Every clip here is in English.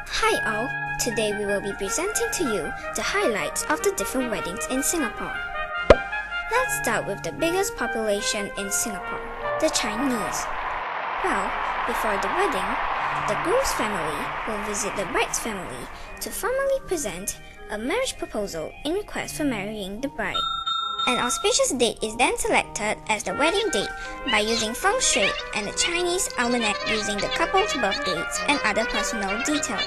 Hi all, today we will be presenting to you the highlights of the different weddings in Singapore. Let's start with the biggest population in Singapore, the Chinese. Well, before the wedding, the groom's family will visit the bride's family to formally present a marriage proposal in request for marrying the bride. An auspicious date is then selected as the wedding date by using feng shui and the Chinese almanac using the couple's birth dates and other personal details.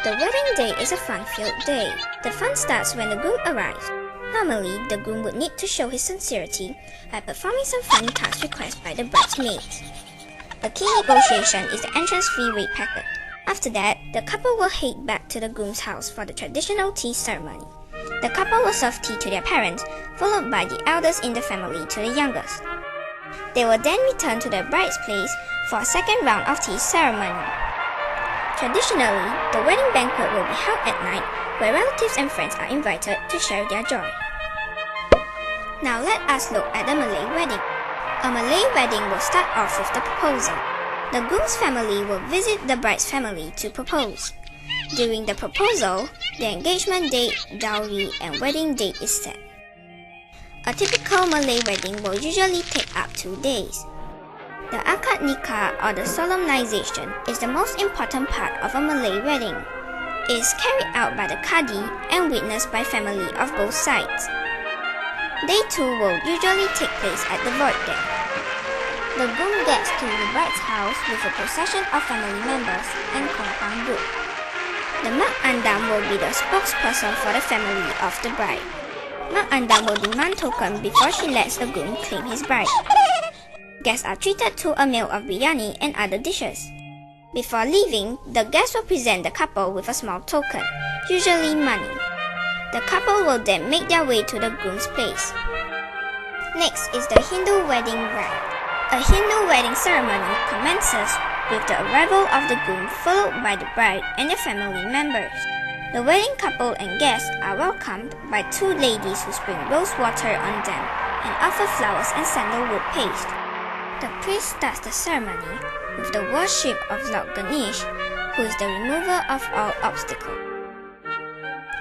The wedding day is a fun-filled day. The fun starts when the groom arrives. Normally, the groom would need to show his sincerity by performing some funny tasks requested by the bridesmaids. The key negotiation is the entrance fee rate packet. After that, the couple will head back to the groom's house for the traditional tea ceremony. The couple will serve tea to their parents, followed by the eldest in the family to the youngest. They will then return to their bride's place for a second round of tea ceremony. Traditionally, the wedding banquet will be held at night, where relatives and friends are invited to share their joy. Now let us look at the Malay wedding. A Malay wedding will start off with the proposal. The groom's family will visit the bride's family to propose. During the proposal, the engagement date, dowry, and wedding date is set. A typical Malay wedding will usually take up 2 days. The akad nikah, or the solemnization, is the most important part of a Malay wedding. It is carried out by the qadi and witnessed by family of both sides. Day 2 will usually take place at the void deck. The groom gets to the bride's house with a procession of family members and kompang group. The Mak Andam will be the spokesperson for the family of the bride. Mak Andam will demand token before she lets the groom claim his bride. Guests are treated to a meal of biryani and other dishes. Before leaving, the guests will present the couple with a small token, usually money. The couple will then make their way to the groom's place. Next is the Hindu wedding rite. A Hindu wedding ceremony commences with the arrival of the groom, followed by the bride and their family members. The wedding couple and guests are welcomed by 2 ladies who spring rose water on them and offer flowers and sandalwood paste. The priest starts the ceremony with the worship of Lord Ganesh, who is the remover of all obstacles.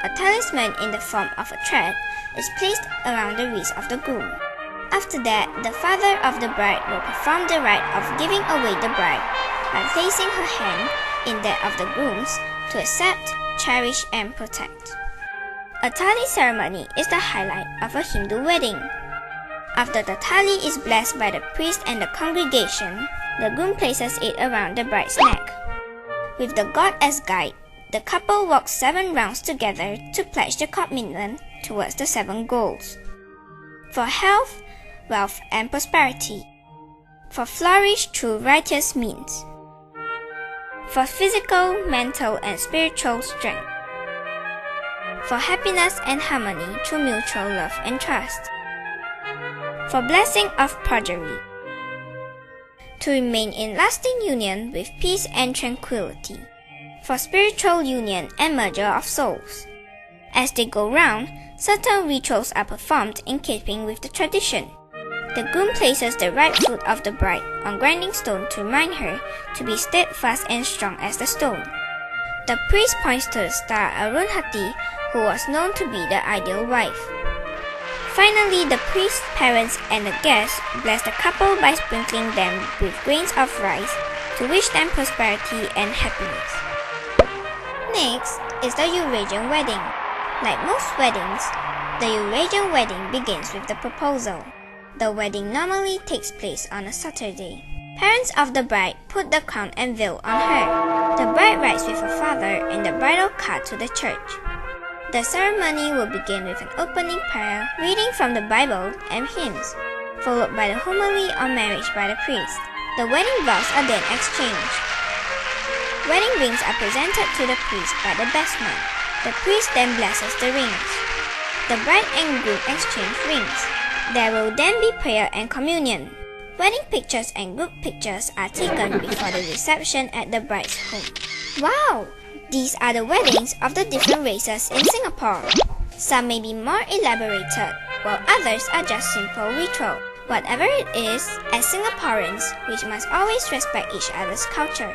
A talisman in the form of a thread is placed around the wrist of the groom. After that, the father of the bride will perform the rite of giving away the bride by placing her hand in that of the groom's to accept, cherish, and protect. A tali ceremony is the highlight of a Hindu wedding. After the tali is blessed by the priest and the congregation, the groom places it around the bride's neck. With the god as guide, the couple walks 7 rounds together to pledge the commitment towards the 7 goals. For health, wealth, and prosperity. For flourish through righteous means. For physical, mental, and spiritual strength. For happiness and harmony through mutual love and trust. For blessing of progeny. To remain in lasting union with peace and tranquility. For spiritual union and merger of souls. As they go round, certain rituals are performed in keeping with the tradition. The groom places the right foot of the bride on grinding stone to remind her to be steadfast and strong as the stone. The priest points to the star Arunhati, who was known to be the ideal wife. Finally, the priest, parents, and the guests bless the couple by sprinkling them with grains of rice to wish them prosperity and happiness. Next is the Eurasian wedding. Like most weddings, the Eurasian wedding begins with the proposal. The wedding normally takes place on a Saturday. Parents of the bride put the crown and veil on her. The bride rides with her father in the bridal car to the church. The ceremony will begin with an opening prayer, reading from the Bible and hymns, followed by the homily on marriage by the priest. The wedding vows are then exchanged. Wedding rings are presented to the priest by the best man. The priest then blesses the rings. The bride and groom exchange rings. There will then be prayer and communion. Wedding pictures and group pictures are taken before the reception at the bride's home. Wow! These are the weddings of the different races in Singapore. Some may be more elaborated, while others are just simple ritual. Whatever it is, as Singaporeans, we must always respect each other's culture.